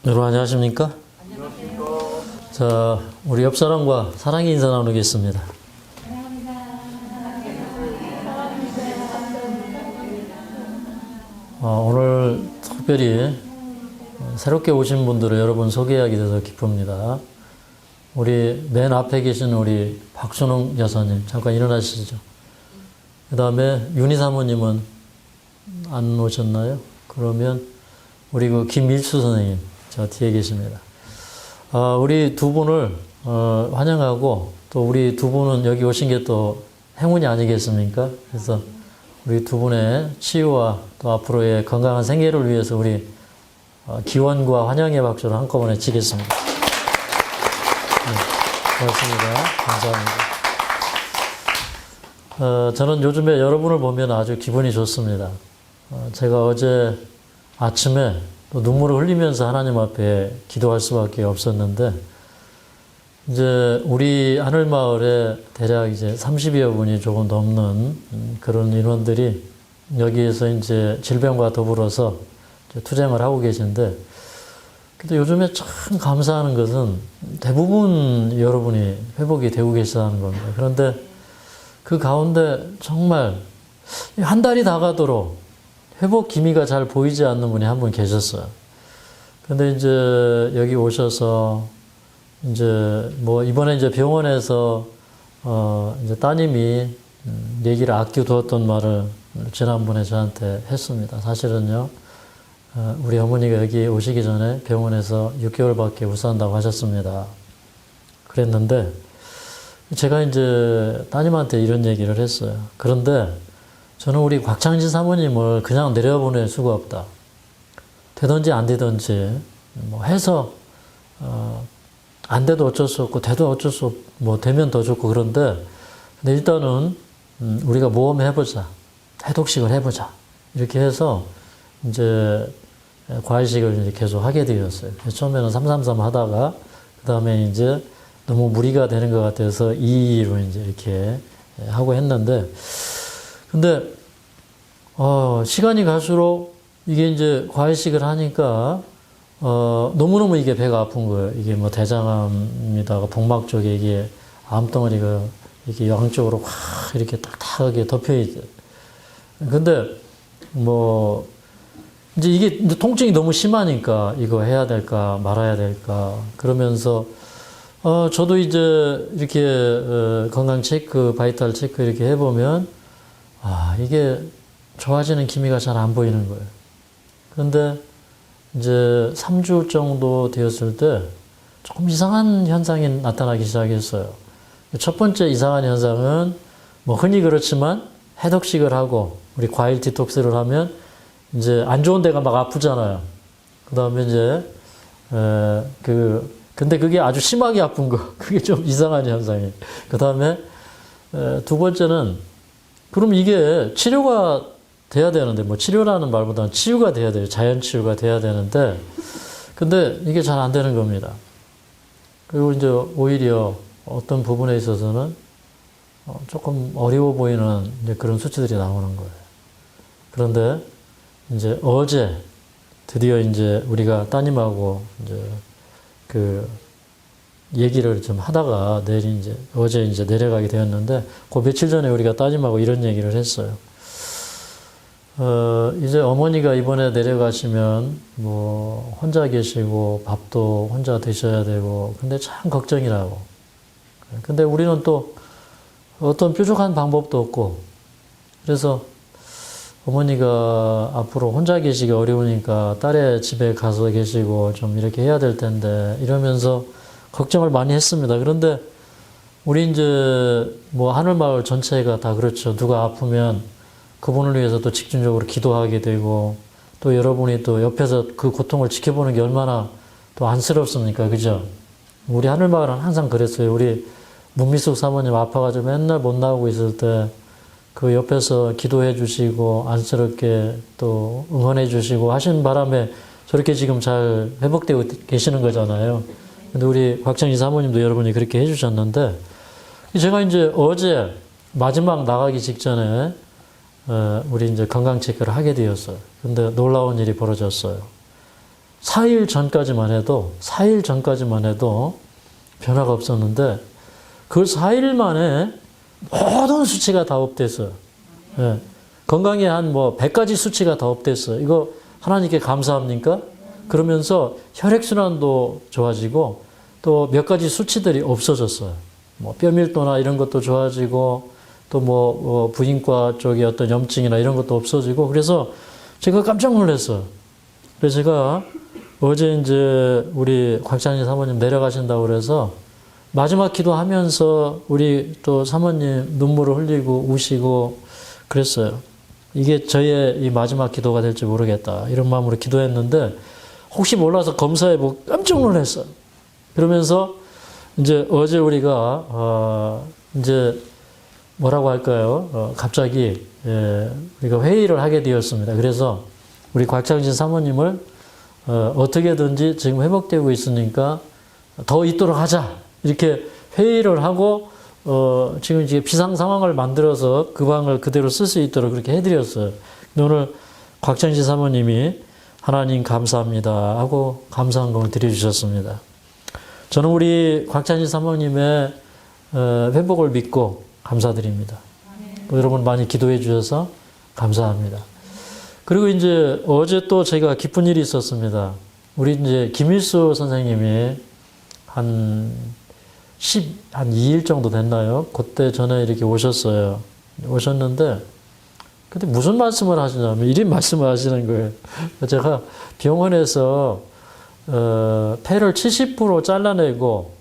여러분 안녕하십니까? 자, 우리 옆 사람과 사랑의 인사 나누겠습니다. 오늘 특별히 새롭게 오신 분들을 여러분 소개하게 돼서 기쁩니다. 우리 맨 앞에 계신 우리 박순웅 여사님 잠깐 일어나시죠. 그 다음에 윤희 사모님은 안 오셨나요? 그러면 우리 그 김일수 선생님 저 뒤에 계십니다. 우리 두 분을 환영하고 또 우리 두 분은 여기 오신 게 또 행운이 아니겠습니까? 그래서 우리 두 분의 치유와 또 앞으로의 건강한 생계를 위해서 우리 기원과 환영의 박수를 한꺼번에 치겠습니다. 네, 고맙습니다. 감사합니다. 저는 요즘에 여러분을 보면 아주 기분이 좋습니다. 제가 어제 아침에 또 눈물을 흘리면서 하나님 앞에 기도할 수밖에 없었는데, 이제 우리 하늘마을에 대략 이제 30여 분이 조금 넘는 그런 인원들이 여기에서 이제 질병과 더불어서 투쟁을 하고 계신데, 근데 요즘에 참 감사하는 것은 대부분 여러분이 회복이 되고 계시다는 겁니다. 그런데 그 가운데 정말 한 달이 다 가도록 회복 기미가 잘 보이지 않는 분이 한 분 계셨어요. 근데 이제 여기 오셔서 이제 뭐 이번에 이제 병원에서 이제 따님이 얘기를 아껴두었던 말을 지난번에 저한테 했습니다. 사실은요, 우리 어머니가 여기 오시기 전에 병원에서 6개월밖에 못 산다고 하셨습니다. 그랬는데 제가 이제 따님한테 이런 얘기를 했어요. 그런데 저는 우리 곽창진 사모님을 그냥 내려보낼 수가 없다. 되든지 안 되든지 뭐 해서 안 돼도 어쩔 수 없고 돼도 어쩔 수 없고 뭐 되면 더 좋고 그런데 근데 일단은 우리가 모험해보자. 해독식을 해보자. 이렇게 해서 이제 과일식을 이제 계속 하게 되었어요. 처음에는 333 하다가 그 다음에 이제 너무 무리가 되는 것 같아서 2로 이제 이렇게 하고 했는데 근데 시간이 갈수록 이게 이제 과일식을 하니까 너무너무 이게 배가 아픈 거예요. 이게 뭐 대장암이다가 복막 쪽에 이게 암덩어리가 이렇게 양쪽으로 확 이렇게 딱딱하게 덮여 있어요. 근데 뭐 이제 이게 통증이 너무 심하니까 이거 해야 될까 말아야 될까 그러면서 저도 이제 이렇게 건강 체크, 바이탈 체크 이렇게 해보면 이게 좋아지는 기미가 잘 안 보이는 거예요. 그런데 이제 3주 정도 되었을 때 조금 이상한 현상이 나타나기 시작했어요. 첫 번째 이상한 현상은 뭐 흔히 그렇지만 해독식을 하고 우리 과일 디톡스를 하면 이제 안 좋은 데가 막 아프잖아요. 그 다음에 이제 근데 그게 아주 심하게 아픈 거. 그게 좀 이상한 현상이에요. 그 다음에 두 번째는 그럼 이게 치료가 돼야 되는데 뭐 치료라는 말보다는 치유가 돼야 돼요. 자연 치유가 돼야 되는데 근데 이게 잘 안 되는 겁니다. 그리고 이제 오히려 어떤 부분에 있어서는 조금 어려워 보이는 이제 그런 수치들이 나오는 거예요. 그런데 이제 어제 드디어 이제 우리가 따님하고 이제 그 얘기를 좀 하다가 어제 이제 내려가게 되었는데 그 며칠 전에 우리가 따님하고 이런 얘기를 했어요. 이제 어머니가 이번에 내려가시면 뭐 혼자 계시고 밥도 혼자 드셔야 되고 근데 참 걱정이라고. 근데 우리는 또 어떤 뾰족한 방법도 없고 그래서 어머니가 앞으로 혼자 계시기 어려우니까 딸의 집에 가서 계시고 좀 이렇게 해야 될 텐데 이러면서 걱정을 많이 했습니다. 그런데 우리 이제 뭐 하늘마을 전체가 다 그렇죠. 누가 아프면 그분을 위해서 또 집중적으로 기도하게 되고 또 여러분이 또 옆에서 그 고통을 지켜보는 게 얼마나 또 안쓰럽습니까? 그죠? 우리 하늘마을은 항상 그랬어요. 우리 문미숙 사모님 아파가지고 맨날 못 나오고 있을 때 그 옆에서 기도해 주시고 안쓰럽게 또 응원해 주시고 하신 바람에 저렇게 지금 잘 회복되고 계시는 거잖아요. 근데 우리 곽창희 사모님도 여러분이 그렇게 해주셨는데 제가 이제 어제 마지막 나가기 직전에 우리 이제 건강 체크를 하게 되었어요. 근데 놀라운 일이 벌어졌어요. 4일 전까지만 해도 변화가 없었는데 그 4일 만에 모든 수치가 다 업됐어요. 예. 건강에 한 뭐 100가지 수치가 다 업됐어요. 이거 하나님께 감사합니까? 그러면서 혈액순환도 좋아지고 또 몇 가지 수치들이 없어졌어요. 뭐 뼈밀도나 이런 것도 좋아지고 또 뭐 부인과 쪽의 어떤 염증이나 이런 것도 없어지고 그래서 제가 깜짝 놀랐어요. 그래서 제가 어제 이제 우리 곽찬희 사모님 내려가신다고 그래서 마지막 기도하면서 우리 또 사모님 눈물을 흘리고 우시고 그랬어요. 이게 저의 이 마지막 기도가 될지 모르겠다. 이런 마음으로 기도했는데 혹시 몰라서 검사해보고 깜짝 놀랐어요. 그러면서 이제 어제 우리가 이제 뭐라고 할까요? 갑자기 우리가 회의를 하게 되었습니다. 그래서 우리 곽창진 사모님을 어떻게든지 지금 회복되고 있으니까 더 있도록 하자. 이렇게 회의를 하고 지금 이제 비상 상황을 만들어서 그 방을 그대로 쓸 수 있도록 그렇게 해드렸어요. 오늘 곽창진 사모님이 하나님 감사합니다 하고 감사한금을 드려주셨습니다. 저는 우리 곽찬희 사모님의 회복을 믿고 감사드립니다. 여러분 많이 기도해 주셔서 감사합니다. 그리고 이제 어제 또 제가 기쁜 일이 있었습니다. 우리 이제 김일수 선생님이 한 2일 정도 됐나요? 그때 전에 이렇게 오셨어요. 오셨는데 근데 무슨 말씀을 하시냐면 이런 말씀을 하시는 거예요. 제가 병원에서 폐를 70% 잘라내고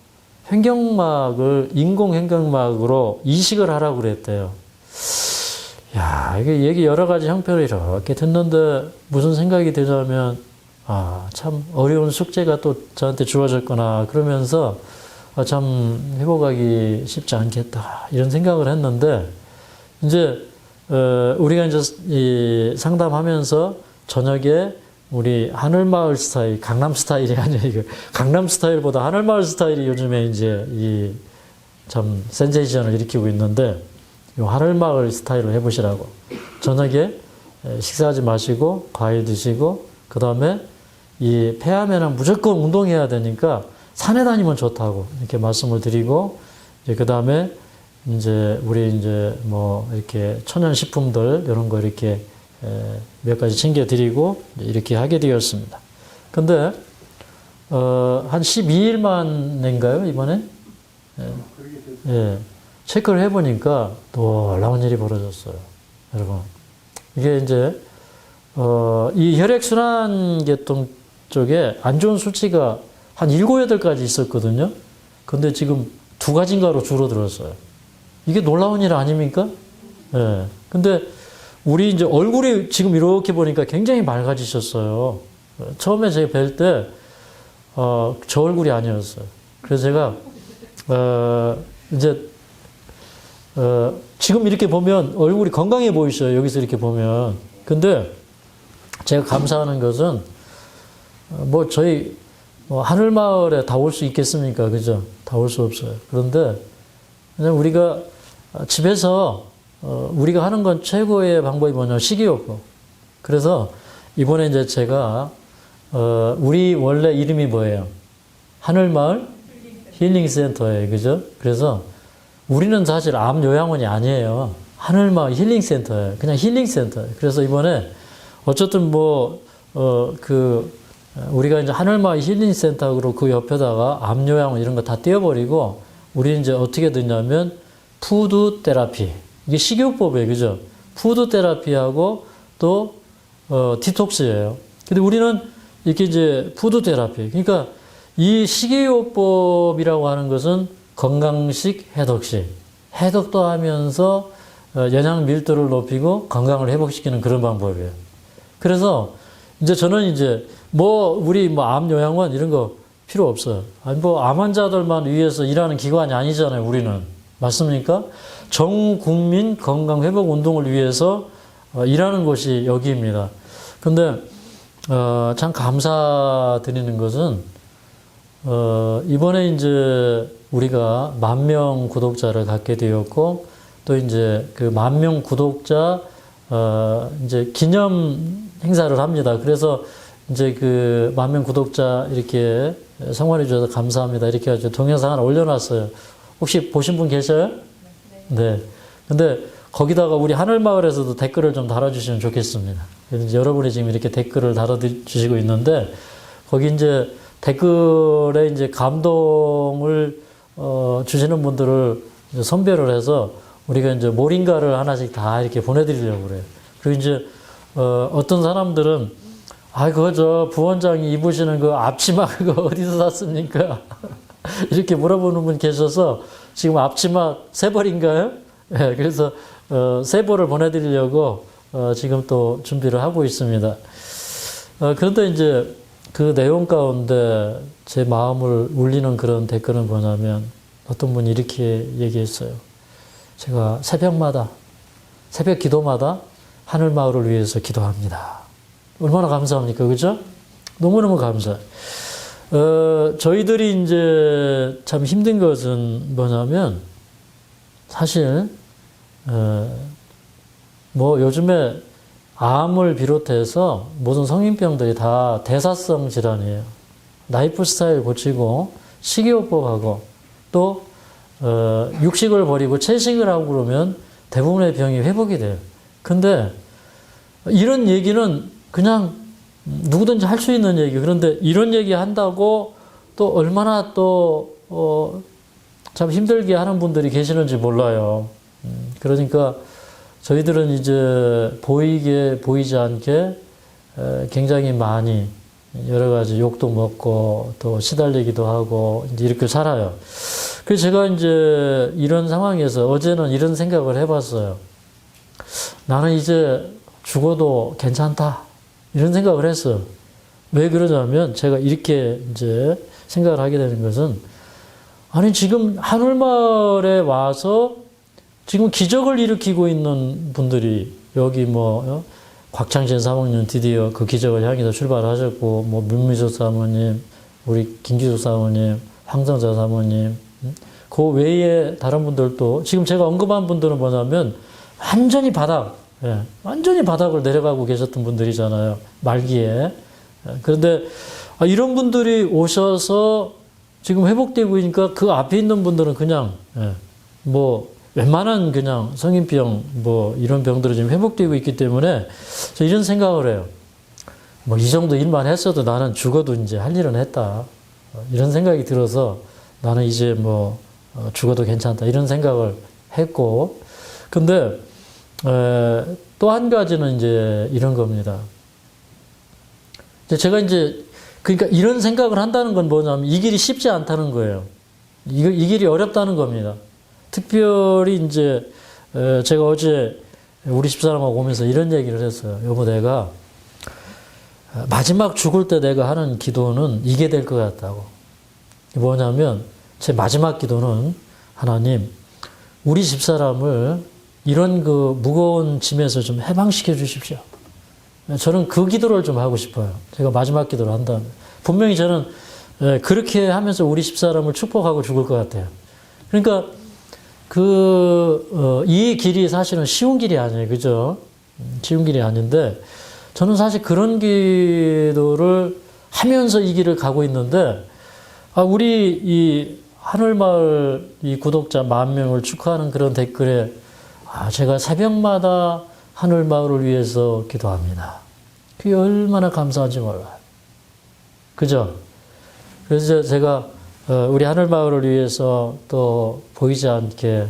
인공 횡격막으로 이식을 하라고 그랬대요. 야, 이게 얘기 여러 가지 형편을 이렇게 듣는데 무슨 생각이 들냐면 참 어려운 숙제가 또 저한테 주어졌구나 그러면서 참 회복하기 쉽지 않겠다 이런 생각을 했는데 이제 우리가 이제 이 상담하면서 저녁에 우리 하늘마을 스타일, 강남 스타일이 아니라 이거 강남 스타일보다 하늘마을 스타일이 요즘에 이제 이 참 센세이션을 일으키고 있는데 이 하늘마을 스타일로 해보시라고. 저녁에 식사하지 마시고 과일 드시고 그 다음에 이 폐암에는 무조건 운동해야 되니까 산에 다니면 좋다고 이렇게 말씀을 드리고 이제 그 다음에 이제 우리 이제 뭐 이렇게 천연 식품들 이런 거 이렇게 몇 가지 챙겨 드리고 이렇게 하게 되었습니다. 근데 한 12일 만인가요 이번에? 예. 체크를 해보니까 놀라운 일이 벌어졌어요. 여러분 이게 이제 이 혈액순환계통 쪽에 안 좋은 수치가 한 7, 8가지 있었거든요. 근데 지금 2가지인가로 줄어들었어요. 이게 놀라운 일 아닙니까? 예. 근데 우리 이제 얼굴이 지금 이렇게 보니까 굉장히 맑아지셨어요. 처음에 제가 뵐 때, 저 얼굴이 아니었어요. 그래서 제가, 이제, 지금 이렇게 보면 얼굴이 건강해 보이셔요. 여기서 이렇게 보면. 근데 제가 감사하는 것은, 뭐 저희, 하늘마을에 다 올 수 있겠습니까? 그죠? 다 올 수 없어요. 그런데, 그냥 우리가 집에서 우리가 하는 건 최고의 방법이 뭐냐? 식이요법. 그래서 이번에 이제 제가 우리 원래 이름이 뭐예요? 하늘마을 힐링센터예요. 그죠? 그래서 우리는 사실 암요양원이 아니에요. 하늘마을 힐링센터예요. 그냥 힐링센터예요. 그래서 이번에 어쨌든 우리가 이제 하늘마을 힐링센터로 그 옆에다가 암요양원 이런 거 다 떼어버리고 우리 이제 어떻게 됐냐면 푸드 테라피. 이게 식이요법이에요. 그죠? 푸드 테라피하고 또, 디톡스예요. 근데 우리는 이렇게 이제 푸드 테라피. 그러니까 이 식이요법이라고 하는 것은 건강식, 해독식. 해독도 하면서 영양 밀도를 높이고 건강을 회복시키는 그런 방법이에요. 그래서 이제 저는 이제 우리 암요양원 이런 거 필요 없어요. 아니, 암 환자들만 위해서 일하는 기관이 아니잖아요, 우리는. 맞습니까? 전 국민 건강 회복 운동을 위해서 일하는 곳이 여기입니다. 근데 참 감사드리는 것은 이번에 이제 우리가 10,000명 구독자를 갖게 되었고 또 이제 그 10,000명 구독자 이제 기념 행사를 합니다. 그래서 이제 그 10,000명 구독자 이렇게 성원해 주셔서 감사합니다. 이렇게 해가지고 동영상 하나 올려놨어요. 혹시 보신 분 계셔요? 네. 근데 거기다가 우리 하늘마을에서도 댓글을 좀 달아주시면 좋겠습니다. 그래서 이제 여러분이 지금 이렇게 댓글을 달아주시고 있는데, 거기 이제 댓글에 이제 감동을 주시는 분들을 이제 선별을 해서 우리가 이제 모링가를 하나씩 다 이렇게 보내드리려고 그래요. 그리고 이제 어떤 사람들은 그거 저 부원장이 입으시는 그 앞치마 그거 어디서 샀습니까? 이렇게 물어보는 분 계셔서 지금 앞치마 3벌인가요? 네, 그래서 3벌을 보내드리려고 지금 또 준비를 하고 있습니다. 그런데 이제 그 내용 가운데 제 마음을 울리는 그런 댓글은 뭐냐면, 어떤 분이 이렇게 얘기했어요. 제가 새벽 기도마다 하늘마을을 위해서 기도합니다. 얼마나 감사합니까? 그죠? 너무너무 감사해요. 저희들이 이제 참 힘든 것은 뭐냐면, 사실, 뭐 요즘에 암을 비롯해서 모든 성인병들이 다 대사성 질환이에요. 라이프 스타일 고치고, 식이요법하고, 또, 육식을 버리고 채식을 하고 그러면 대부분의 병이 회복이 돼요. 근데 이런 얘기는 그냥 누구든지 할 수 있는 얘기. 그런데 이런 얘기 한다고 또 얼마나 또, 참 힘들게 하는 분들이 계시는지 몰라요. 그러니까 저희들은 이제 보이게 보이지 않게 굉장히 많이 여러 가지 욕도 먹고 또 시달리기도 하고 이제 이렇게 살아요. 그래서 제가 이제 이런 상황에서 어제는 이런 생각을 해봤어요. 나는 이제 죽어도 괜찮다. 이런 생각을 했어요. 왜 그러냐면 제가 이렇게 이제 생각을 하게 되는 것은, 아니 지금 하늘마을에 와서 지금 기적을 일으키고 있는 분들이 여기 뭐 곽창신 사모님 드디어 그 기적을 향해서 출발하셨고, 뭐 문미숙 사모님, 우리 김기숙 사모님, 황성자 사모님, 그 외에 다른 분들도 지금 제가 언급한 분들은 뭐냐면 완전히 완전히 바닥을 내려가고 계셨던 분들이잖아요. 말기에. 그런데 이런 분들이 오셔서 지금 회복되고 있으니까 그 앞에 있는 분들은 그냥 뭐 웬만한 그냥 성인병 뭐 이런 병들은 지금 회복되고 있기 때문에 저 이런 생각을 해요. 뭐 이 정도 일만 했어도 나는 죽어도 이제 할 일은 했다. 이런 생각이 들어서 나는 이제 뭐 죽어도 괜찮다. 이런 생각을 했고, 근데 또 한 가지는 이제 이런 겁니다. 제가 이제 그러니까 이런 생각을 한다는 건 뭐냐면 이 길이 쉽지 않다는 거예요. 이 길이 어렵다는 겁니다. 특별히 이제 제가 어제 우리 집사람하고 오면서 이런 얘기를 했어요. 여보, 내가 마지막 죽을 때 내가 하는 기도는 이게 될 것 같다고. 뭐냐면 제 마지막 기도는, 하나님, 우리 집사람을 이런 그 무거운 짐에서 좀 해방시켜 주십시오. 저는 그 기도를 좀 하고 싶어요. 제가 마지막 기도를 한다면. 분명히 저는 그렇게 하면서 우리 집사람을 축복하고 죽을 것 같아요. 그러니까 이 길이 사실은 쉬운 길이 아니에요. 그죠? 쉬운 길이 아닌데, 저는 사실 그런 기도를 하면서 이 길을 가고 있는데, 우리 이 하늘마을 이 구독자 10,000명을 축하하는 그런 댓글에, 제가 새벽마다 하늘마을을 위해서 기도합니다. 그게 얼마나 감사한지 몰라요. 그죠? 그래서 제가 우리 하늘마을을 위해서 또 보이지 않게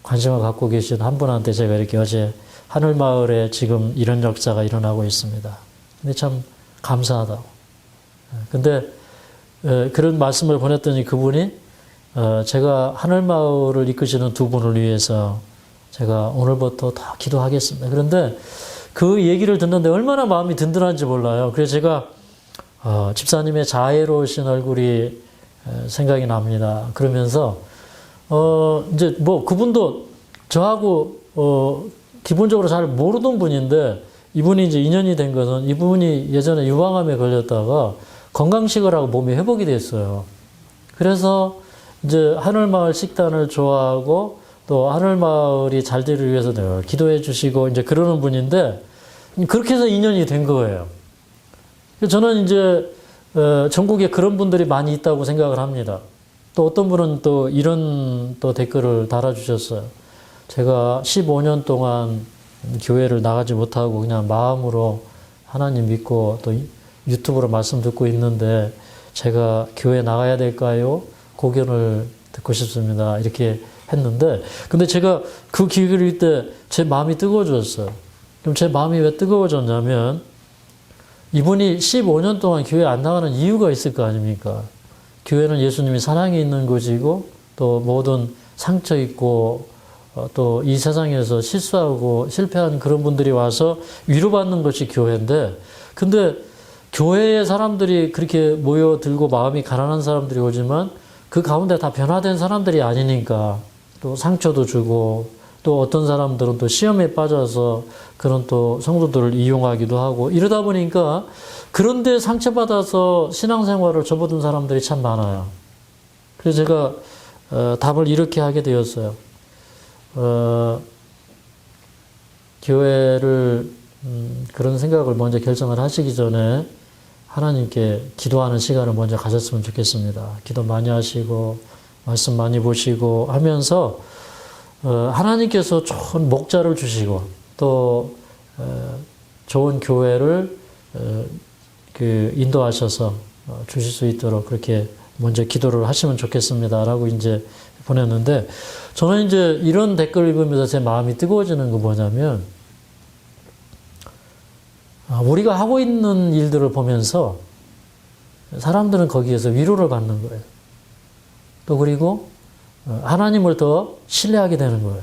관심을 갖고 계신 한 분한테 제가 이렇게 어제 하늘마을에 지금 이런 역사가 일어나고 있습니다. 근데 참 감사하다고. 근데 그런 말씀을 보냈더니 그분이 제가 하늘마을을 이끄시는 두 분을 위해서 제가 오늘부터 다 기도하겠습니다. 그런데 그 얘기를 듣는데 얼마나 마음이 든든한지 몰라요. 그래서 제가 집사님의 자애로우신 얼굴이 생각이 납니다. 그러면서 이제 뭐 그분도 저하고 기본적으로 잘 모르던 분인데, 이분이 이제 인연이 된 것은 이분이 예전에 유방암에 걸렸다가 건강식을 하고 몸이 회복이 됐어요. 그래서 이제 하늘마을 식단을 좋아하고 또 하늘마을이 잘 되기 위해서 늘 기도해 주시고 이제 그러는 분인데, 그렇게 해서 인연이 된 거예요. 저는 이제 전국에 그런 분들이 많이 있다고 생각을 합니다. 또 어떤 분은 또 이런 또 댓글을 달아주셨어요. 제가 15년 동안 교회를 나가지 못하고 그냥 마음으로 하나님 믿고 또 유튜브로 말씀 듣고 있는데 제가 교회 나가야 될까요? 고견을 듣고 싶습니다. 이렇게 했는데 근데 제가 그 기회를 일 때 제 마음이 뜨거워졌어요. 그럼 제 마음이 왜 뜨거워졌냐면 이분이 15년 동안 교회 안 나가는 이유가 있을 거 아닙니까? 교회는 예수님이 사랑이 있는 곳이고 또 모든 상처 있고 또 이 세상에서 실수하고 실패한 그런 분들이 와서 위로받는 것이 교회인데 근데 교회에 사람들이 그렇게 모여들고 마음이 가난한 사람들이 오지만 그 가운데 다 변화된 사람들이 아니니까 또 상처도 주고 또 어떤 사람들은 또 시험에 빠져서 그런 또 성도들을 이용하기도 하고 이러다 보니까 그런데 상처받아서 신앙생활을 접어든 사람들이 참 많아요. 그래서 제가 답을 이렇게 하게 되었어요. 교회를 그런 생각을 먼저 결정을 하시기 전에 하나님께 기도하는 시간을 먼저 가졌으면 좋겠습니다. 기도 많이 하시고 말씀 많이 보시고 하면서 하나님께서 좋은 목자를 주시고 또 좋은 교회를 인도하셔서 주실 수 있도록 그렇게 먼저 기도를 하시면 좋겠습니다라고 이제 보냈는데 저는 이제 이런 댓글을 읽으면서 제 마음이 뜨거워지는 거 뭐냐면 우리가 하고 있는 일들을 보면서 사람들은 거기에서 위로를 받는 거예요. 또 그리고 하나님을 더 신뢰하게 되는 거예요.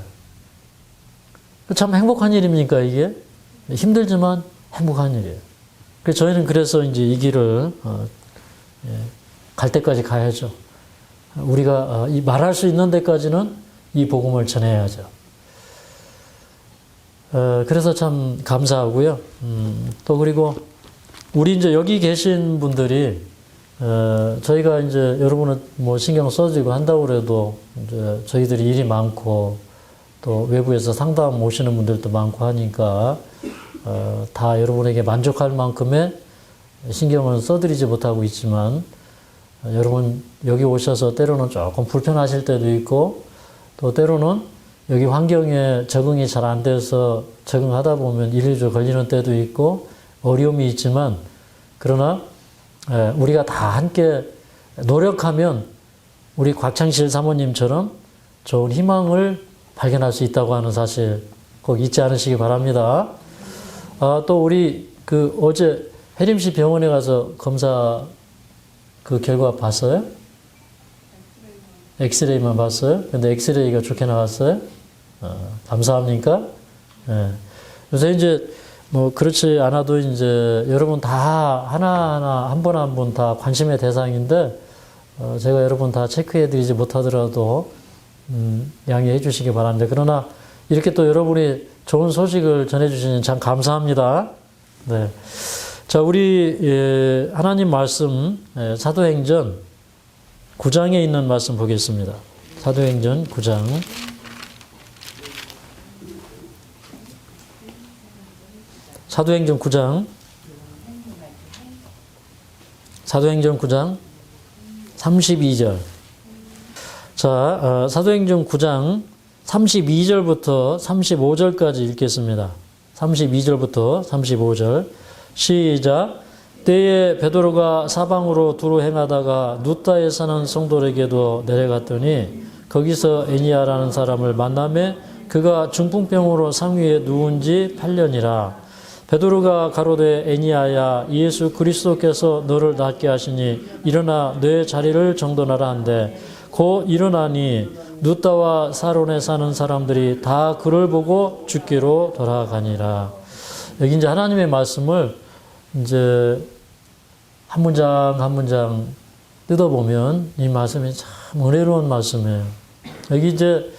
참 행복한 일입니까 이게? 힘들지만 행복한 일이에요. 그래서 이제 이 길을 갈 때까지 가야죠. 우리가 말할 수 있는 데까지는 이 복음을 전해야죠. 그래서 참 감사하고요. 또 그리고 우리 이제 여기 계신 분들이 저희가 이제 여러분은 뭐 신경 써주고 한다고 그래도 이제 저희들이 일이 많고 또 외부에서 상담 오시는 분들도 많고 하니까 다 여러분에게 만족할 만큼의 신경을 써드리지 못하고 있지만 여러분 여기 오셔서 때로는 조금 불편하실 때도 있고 또 때로는 여기 환경에 적응이 잘 안 돼서 적응하다 보면 일일이 걸리는 때도 있고 어려움이 있지만 그러나 우리가 다 함께 노력하면 우리 곽창실 사모님처럼 좋은 희망을 발견할 수 있다고 하는 사실 꼭 잊지 않으시기 바랍니다. 또 우리 어제 혜림씨 병원에 가서 검사 그 결과 봤어요? 엑스레이만 봤어요? 근데 엑스레이가 좋게 나왔어요? 감사합니까? 네. 요새 이제 뭐 그렇지 않아도 이제 여러분 다 하나하나 한 분 한 분 다 관심의 대상인데 제가 여러분 다 체크해드리지 못하더라도 양해해 주시기 바랍니다. 그러나 이렇게 또 여러분이 좋은 소식을 전해주시니 참 감사합니다. 네. 자, 우리 하나님 말씀 사도행전 9장에 있는 말씀 보겠습니다. 사도행전 9장. 사도행전 9장. 사도행전 9장 32절. 자, 사도행전 9장 32절부터 35절까지 읽겠습니다. 32절부터 35절. 시작. 때에 베드로가 사방으로 두루 행하다가 누따에 사는 성도에게도 내려갔더니 거기서 애니아라는 사람을 만나매 그가 중풍병으로 상위에 누운 지 8년이라. 베드로가 가로되 애니아야 예수 그리스도께서 너를 낫게 하시니 일어나 내 자리를 정돈하라 한데 곧 일어나니 누따와 사론에 사는 사람들이 다 그를 보고 죽기로 돌아가니라. 여기 이제 하나님의 말씀을 이제 한 문장 한 문장 뜯어보면 이 말씀이 참 은혜로운 말씀이에요. 여기 이제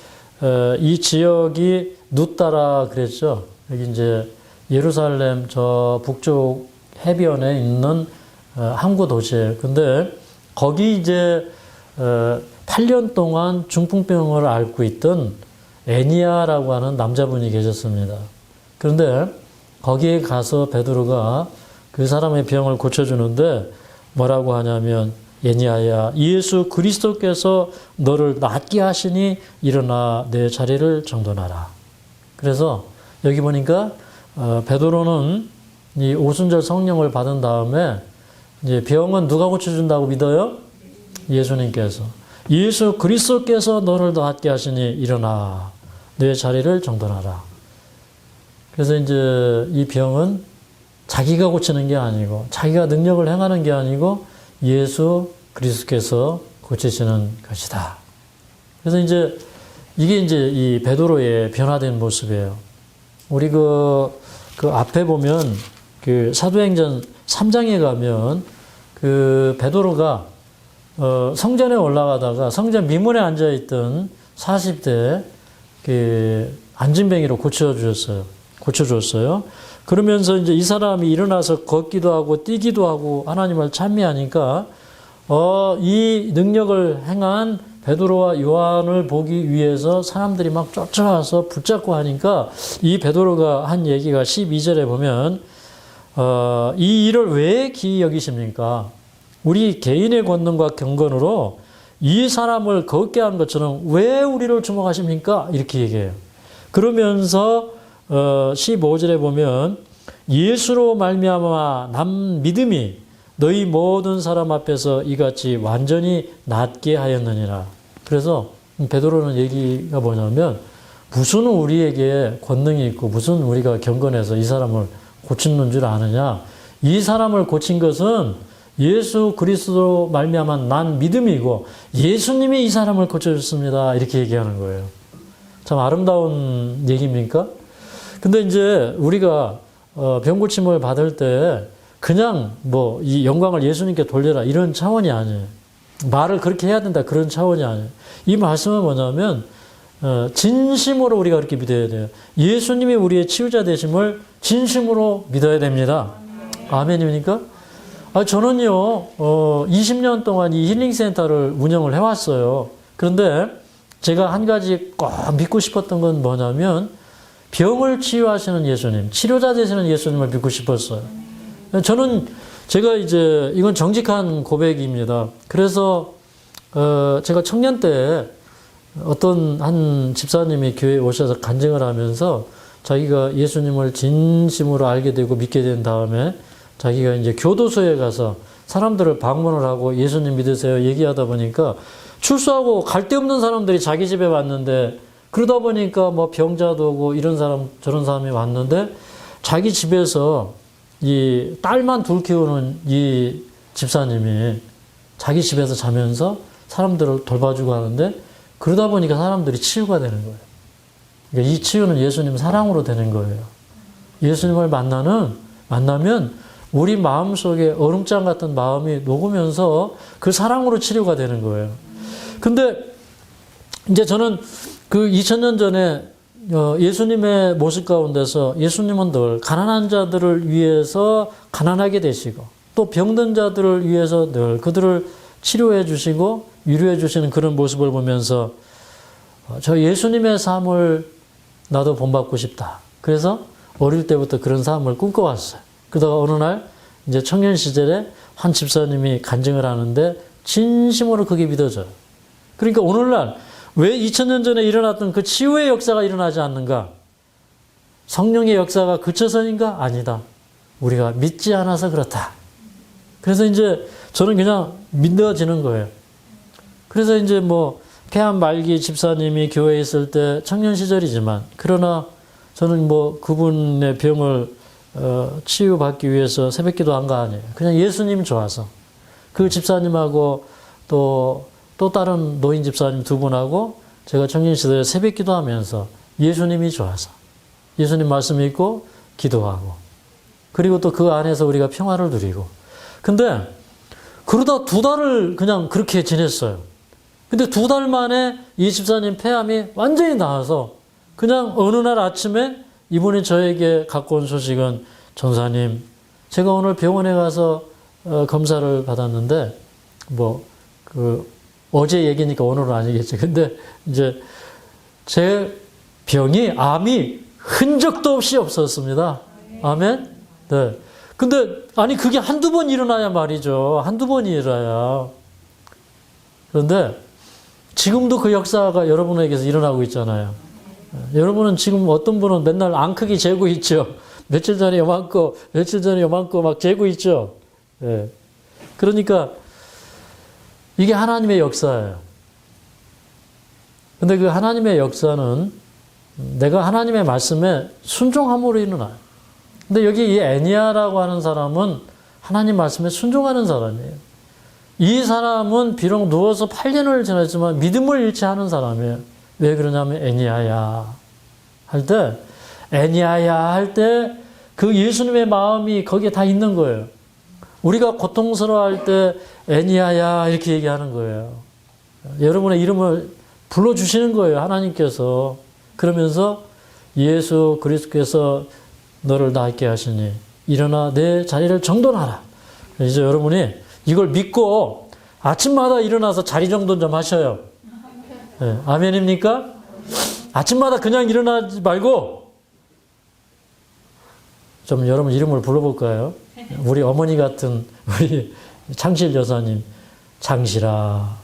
이 지역이 누따라 그랬죠. 여기 이제 예루살렘 저 북쪽 해변에 있는 항구 도시예요. 근데 거기 이제 8년 동안 중풍병을 앓고 있던 애니아라고 하는 남자분이 계셨습니다. 그런데 거기에 가서 베드로가 그 사람의 병을 고쳐주는데 뭐라고 하냐면 예니야야 예수 그리스도께서 너를 낫게 하시니 일어나 내 자리를 정돈하라. 그래서 여기 보니까 베드로는 이 오순절 성령을 받은 다음에 이제 병은 누가 고쳐준다고 믿어요? 예수님께서. 예수 그리스도께서 너를 낫게 하시니 일어나 내 자리를 정돈하라. 그래서 이제 이 병은 자기가 고치는 게 아니고 자기가 능력을 행하는 게 아니고 예수 그리스도께서 고치시는 것이다. 그래서 이제 이게 이제 이 베드로의 변화된 모습이에요. 우리 그 앞에 보면 그 사도행전 3장에 가면 그 베드로가 성전에 올라가다가 성전 미문에 앉아 있던 40대 그 안진뱅이로 고쳐줬어요. 그러면서 이제 이 사람이 일어나서 걷기도 하고 뛰기도 하고 하나님을 찬미하니까 이 능력을 행한 베드로와 요한을 보기 위해서 사람들이 막 쫓아와서 붙잡고 하니까 이 베드로가 한 얘기가 12절에 보면 이 일을 왜 기이 여기십니까? 우리 개인의 권능과 경건으로 이 사람을 걷게 한 것처럼 왜 우리를 주목하십니까? 이렇게 얘기해요. 그러면서 15절에 보면 예수로 말미암아 남 믿음이 너희 모든 사람 앞에서 이같이 완전히 낫게 하였느니라. 그래서 베드로는 얘기가 뭐냐면 무슨 우리에게 권능이 있고 무슨 우리가 경건해서 이 사람을 고치는 줄 아느냐. 이 사람을 고친 것은 예수 그리스도 말미암아 난 믿음이고 예수님이 이 사람을 고쳐줬습니다. 이렇게 얘기하는 거예요. 참 아름다운 얘기입니까? 근데 이제 우리가 병 고침을 받을 때 그냥 뭐 이 영광을 예수님께 돌려라 이런 차원이 아니에요. 말을 그렇게 해야 된다 그런 차원이 아니에요. 이 말씀은 뭐냐면 진심으로 우리가 그렇게 믿어야 돼요. 예수님이 우리의 치유자 되심을 진심으로 믿어야 됩니다. 아멘입니까? 저는요 20년 동안 이 힐링센터를 운영을 해왔어요. 그런데 제가 한 가지 꼭 믿고 싶었던 건 뭐냐면 병을 치유하시는 예수님, 치료자 되시는 예수님을 믿고 싶었어요. 제가 이제 이건 정직한 고백입니다. 그래서 제가 청년 때 어떤 한 집사님이 교회에 오셔서 간증을 하면서 자기가 예수님을 진심으로 알게 되고 믿게 된 다음에 자기가 이제 교도소에 가서 사람들을 방문을 하고 예수님 믿으세요 얘기하다 보니까 출소하고 갈 데 없는 사람들이 자기 집에 왔는데 그러다 보니까 뭐 병자도 오고 이런 사람 저런 사람이 왔는데 자기 집에서 이 딸만 둘 키우는 이 집사님이 자기 집에서 자면서 사람들을 돌봐주고 하는데 그러다 보니까 사람들이 치유가 되는 거예요. 그러니까 이 치유는 예수님 사랑으로 되는 거예요. 예수님을 만나면 우리 마음속에 얼음장 같은 마음이 녹으면서 그 사랑으로 치료가 되는 거예요. 근데 이제 저는 그 2000년 전에 예수님의 모습 가운데서 예수님은 늘 가난한 자들을 위해서 가난하게 되시고 또 병든 자들을 위해서 늘 그들을 치료해 주시고 위로해 주시는 그런 모습을 보면서 저 예수님의 삶을 나도 본받고 싶다. 그래서 어릴 때부터 그런 삶을 꿈꿔왔어요. 그러다가 어느 날 이제 청년 시절에 한 집사님이 간증을 하는데 진심으로 그게 믿어져요. 그러니까 오늘날 왜 2000년 전에 일어났던 그 치유의 역사가 일어나지 않는가? 성령의 역사가 그쳐서인가? 아니다. 우리가 믿지 않아서 그렇다. 그래서 이제 저는 그냥 믿어지는 거예요. 그래서 이제 뭐 폐암 말기 집사님이 교회에 있을 때 청년 시절이지만 그러나 저는 뭐 그분의 병을 치유받기 위해서 새벽기도 한 거 아니에요. 그냥 예수님 좋아서 그 집사님하고 또 다른 노인 집사님 두 분하고 제가 청년 시절에 새벽기도 하면서 예수님이 좋아서 예수님 말씀 읽고 기도하고 그리고 또 그 안에서 우리가 평화를 누리고 근데 그러다 2달을 그냥 그렇게 지냈어요. 근데 2달 만에 이 집사님 폐암이 완전히 나아서 그냥 어느 날 아침에 이분이 저에게 갖고 온 소식은 전사님 제가 오늘 병원에 가서 검사를 받았는데 어제 얘기니까 오늘은 아니겠지. 근데 이제 제 병이 암이 흔적도 없이 없었습니다. 아멘? 네. 근데 아니 그게 한두 번 일어나야 말이죠. 한두 번이 일어나야. 그런데 지금도 그 역사가 여러분에게서 일어나고 있잖아요. 여러분은 지금 어떤 분은 맨날 앙크기 재고 있죠. 며칠 전에 요만큼, 며칠 전에 요만큼 막 재고 있죠. 예. 그러니까 이게 하나님의 역사예요. 근데 그 하나님의 역사는 내가 하나님의 말씀에 순종함으로 일어나요. 근데 여기 이 애니야라고 하는 사람은 하나님 말씀에 순종하는 사람이에요. 이 사람은 비록 누워서 8년을 지났지만 믿음을 잃지 않은 사람이에요. 왜 그러냐면 애니야야 할 때, 애니야야 할 때 그 예수님의 마음이 거기에 다 있는 거예요. 우리가 고통스러워할 때 애니야야 이렇게 얘기하는 거예요. 여러분의 이름을 불러주시는 거예요. 하나님께서. 그러면서 예수 그리스도께서 너를 낫게 하시니 일어나 내 자리를 정돈하라. 이제 여러분이 이걸 믿고 아침마다 일어나서 자리 정돈 좀 하셔요. 네, 아멘입니까? 아침마다 그냥 일어나지 말고 좀 여러분 이름을 불러볼까요? 우리 어머니 같은 우리 창실 여사님, 장실아,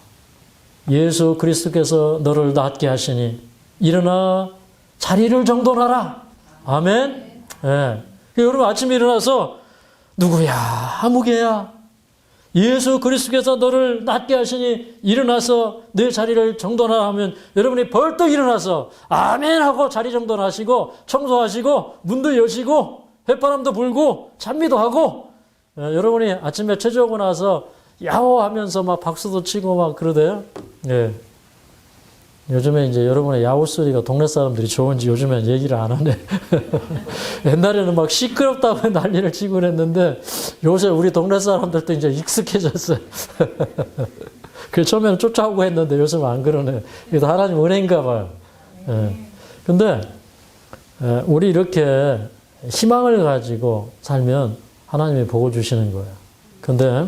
예수 그리스도께서 너를 낫게 하시니 일어나 자리를 정돈하라. 아멘. 네. 여러분 아침에 일어나서 누구야? 아무개야. 예수 그리스도께서 너를 낫게 하시니 일어나서 내 자리를 정돈하라 하면 여러분이 벌떡 일어나서 아멘 하고 자리 정돈하시고 청소하시고 문도 여시고 햇바람도 불고 찬미도 하고 여러분이 아침에 체조하고 나서 야호하면서 막 박수도 치고 막 그러대요. 예. 요즘에 이제 여러분의 야호 소리가 동네 사람들이 좋은지 요즘엔 얘기를 안 하네. 옛날에는 막 시끄럽다고 난리를 치고 그랬는데 요새 우리 동네 사람들도 이제 익숙해졌어요. 그 처음에는 쫓아오고 했는데 요즘은 안 그러네. 이거 하나님 은혜인가 봐요. 예. 근데 우리 이렇게 희망을 가지고 살면 하나님이 복을 주시는 거예요. 근데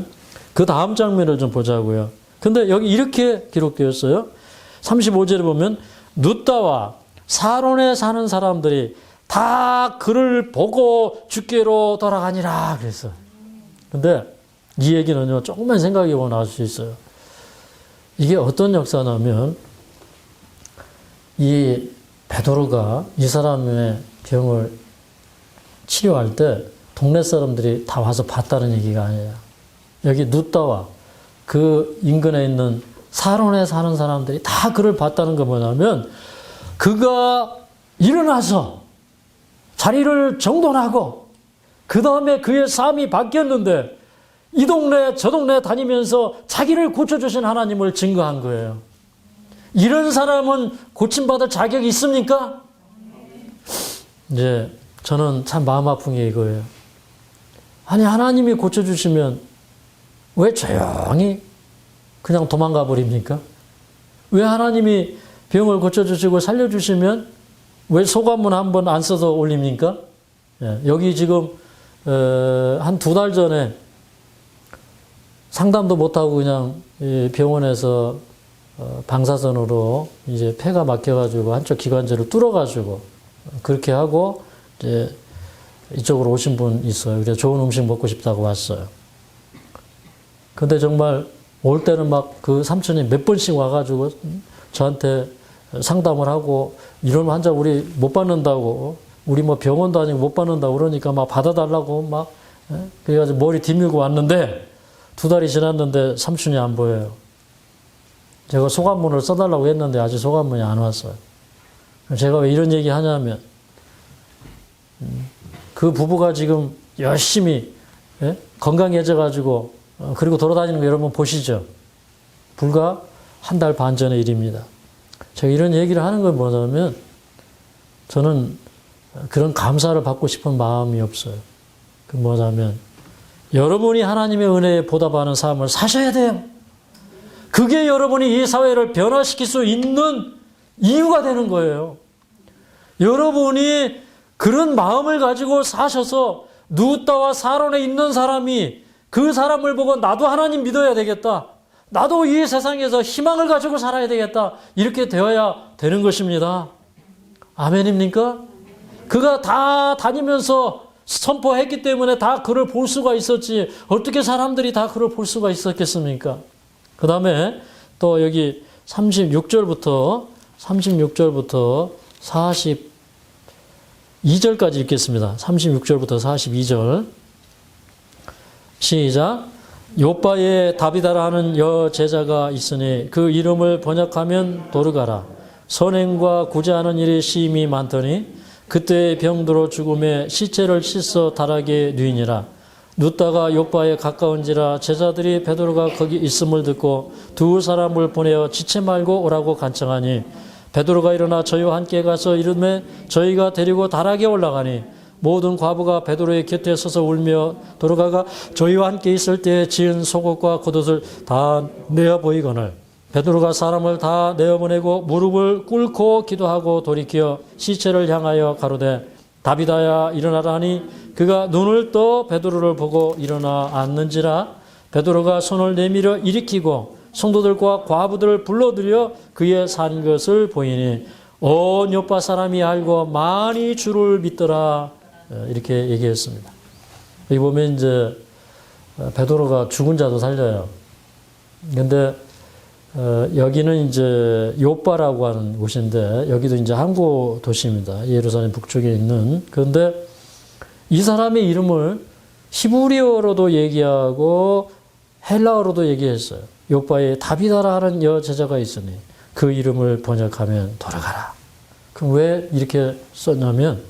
그 다음 장면을 좀 보자고요. 근데 여기 이렇게 기록되었어요. 35절에 보면 룻다와 사론에 사는 사람들이 다 그를 보고 주께로 돌아가니라 그랬어요. 근데 이 얘기는요, 조금만 생각해 보면 알 수 있어요. 이게 어떤 역사냐면 이 베드로가 이 사람의 병을 치료할 때 동네 사람들이 다 와서 봤다는 얘기가 아니에요. 여기 룻다와 그 인근에 있는 사론에 사는 사람들이 다 그를 봤다는 건 뭐냐면 그가 일어나서 자리를 정돈하고 그 다음에 그의 삶이 바뀌었는데 이 동네 저 동네 다니면서 자기를 고쳐주신 하나님을 증거한 거예요. 이런 사람은 고침받을 자격이 있습니까? 이제 저는 참 마음 아픈 게 이거예요. 아니 하나님이 고쳐주시면 왜 조용히 그냥 도망가 버립니까? 왜 하나님이 병을 고쳐주시고 살려주시면 왜 소감문 한 번 안 써서 올립니까? 예, 여기 지금 한 2달 전에 상담도 못하고 그냥 병원에서 방사선으로 이제 폐가 막혀가지고 한쪽 기관지를 뚫어가지고 그렇게 하고 이제 이쪽으로 오신 분 있어요. 그래서 좋은 음식 먹고 싶다고 왔어요. 근데 정말 올 때는 막 그 삼촌이 몇 번씩 와가지고 저한테 상담을 하고 이런 환자 우리 못 받는다고 우리 뭐 병원도 아니고 못 받는다고 그러니까 막 받아달라고 막 그래가지고 머리 뒤밀고 왔는데 2달이 지났는데 삼촌이 안 보여요. 제가 소감문을 써달라고 했는데 아직 소감문이 안 왔어요. 제가 왜 이런 얘기 하냐면 그 부부가 지금 열심히 건강해져가지고 그리고 돌아다니는 거 여러분 보시죠. 불과 1달 반 전의 일입니다. 제가 이런 얘기를 하는 건 뭐냐면 저는 그런 감사를 받고 싶은 마음이 없어요. 그 뭐냐면 여러분이 하나님의 은혜에 보답하는 삶을 사셔야 돼요. 그게 여러분이 이 사회를 변화시킬 수 있는 이유가 되는 거예요. 여러분이 그런 마음을 가지고 사셔서 룻다와 사론에 있는 사람이 그 사람을 보고 나도 하나님 믿어야 되겠다. 나도 이 세상에서 희망을 가지고 살아야 되겠다. 이렇게 되어야 되는 것입니다. 아멘입니까? 그가 다 다니면서 선포했기 때문에 다 그를 볼 수가 있었지 어떻게 사람들이 다 그를 볼 수가 있었겠습니까? 그 다음에 또 여기 36절부터 42절까지 읽겠습니다. 36절부터 42절 시작. 요바에 다비다라 하는 여제자가 있으니 그 이름을 번역하면 도르가라. 선행과 구제하는 일이 심히 많더니 그때의 병들어 죽음에 시체를 씻어 다락에 누이니라. 눕다가 요바에 가까운지라 제자들이 베드로가 거기 있음을 듣고 두 사람을 보내어 지체 말고 오라고 간청하니 베드로가 일어나 저희와 함께 가서 이르매 저희가 데리고 다락에 올라가니 모든 과부가 베드로의 곁에 서서 울며 도르가가 저희와 함께 있을 때 지은 속옷과 겉옷을 다 내어 보이거늘 베드로가 사람을 다 내어보내고 무릎을 꿇고 기도하고 돌이켜 시체를 향하여 가로되 다비다야 일어나라 하니 그가 눈을 떠 베드로를 보고 일어나 앉는지라. 베드로가 손을 내밀어 일으키고 성도들과 과부들을 불러들여 그의 산 것을 보이니 온 요파 사람이 알고 많이 주를 믿더라. 이렇게 얘기했습니다. 여기 보면 이제 베드로가 죽은 자도 살려요. 근데 여기는 이제 요바라고 하는 곳인데 여기도 이제 항구 도시입니다. 예루살렘 북쪽에 있는. 그런데 이 사람의 이름을 히브리어로도 얘기하고 헬라어로도 얘기했어요. 요바에 다비다라 하는 여제자가 있으니 그 이름을 번역하면 돌아가라. 그럼 왜 이렇게 썼냐면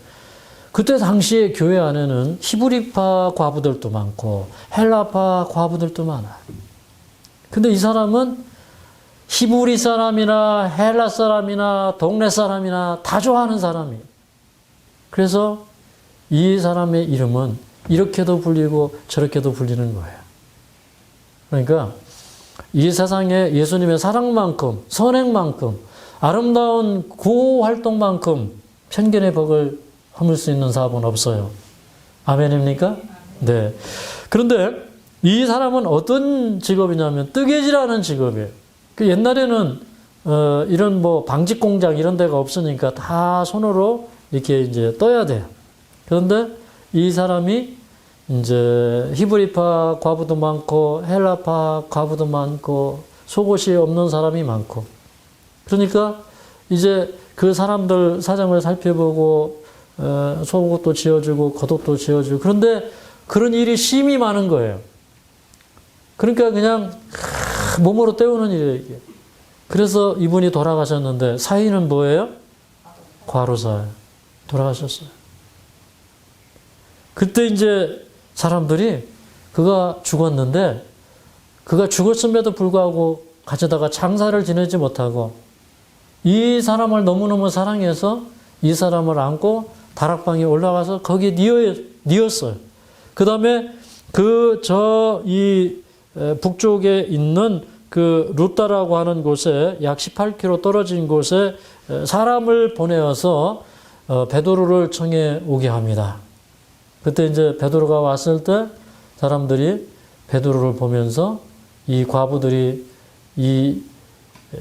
그때 당시에 교회 안에는 히브리파 과부들도 많고 헬라파 과부들도 많아요. 근데 이 사람은 히브리 사람이나 헬라 사람이나 동네 사람이나 다 좋아하는 사람이에요. 그래서 이 사람의 이름은 이렇게도 불리고 저렇게도 불리는 거예요. 그러니까 이 세상에 예수님의 사랑만큼 선행만큼 아름다운 구호 활동만큼 편견의 벽을 허물 수 있는 사업은 없어요. 아멘입니까? 네. 그런데 이 사람은 어떤 직업이냐면 뜨개질하는 직업이에요. 그 옛날에는 이런 뭐 방직 공장 이런 데가 없으니까 다 손으로 이렇게 이제 떠야 돼요. 그런데 이 사람이 이제 히브리파 과부도 많고 헬라파 과부도 많고 속옷이 없는 사람이 많고 그러니까 이제 그 사람들 사정을 살펴보고 속옷도 지어주고 겉옷도 지어주고 그런데 그런 일이 심히 많은 거예요. 그러니까 그냥 몸으로 때우는 일이에요. 이게. 그래서 이분이 돌아가셨는데 사인은 뭐예요? 과로사예요. 돌아가셨어요. 그때 이제 사람들이 그가 죽었는데 그가 죽었음에도 불구하고 가져다가 장사를 지내지 못하고 이 사람을 너무너무 사랑해서 이 사람을 안고 다락방에 올라가서 거기에 뉘었어요. 그 다음에 이 북쪽에 있는 그 루따라고 하는 곳에 약 18km 떨어진 곳에 사람을 보내어서 베드로를 청해 오게 합니다. 그때 이제 베드로가 왔을 때 사람들이 베드로를 보면서 이 과부들이 이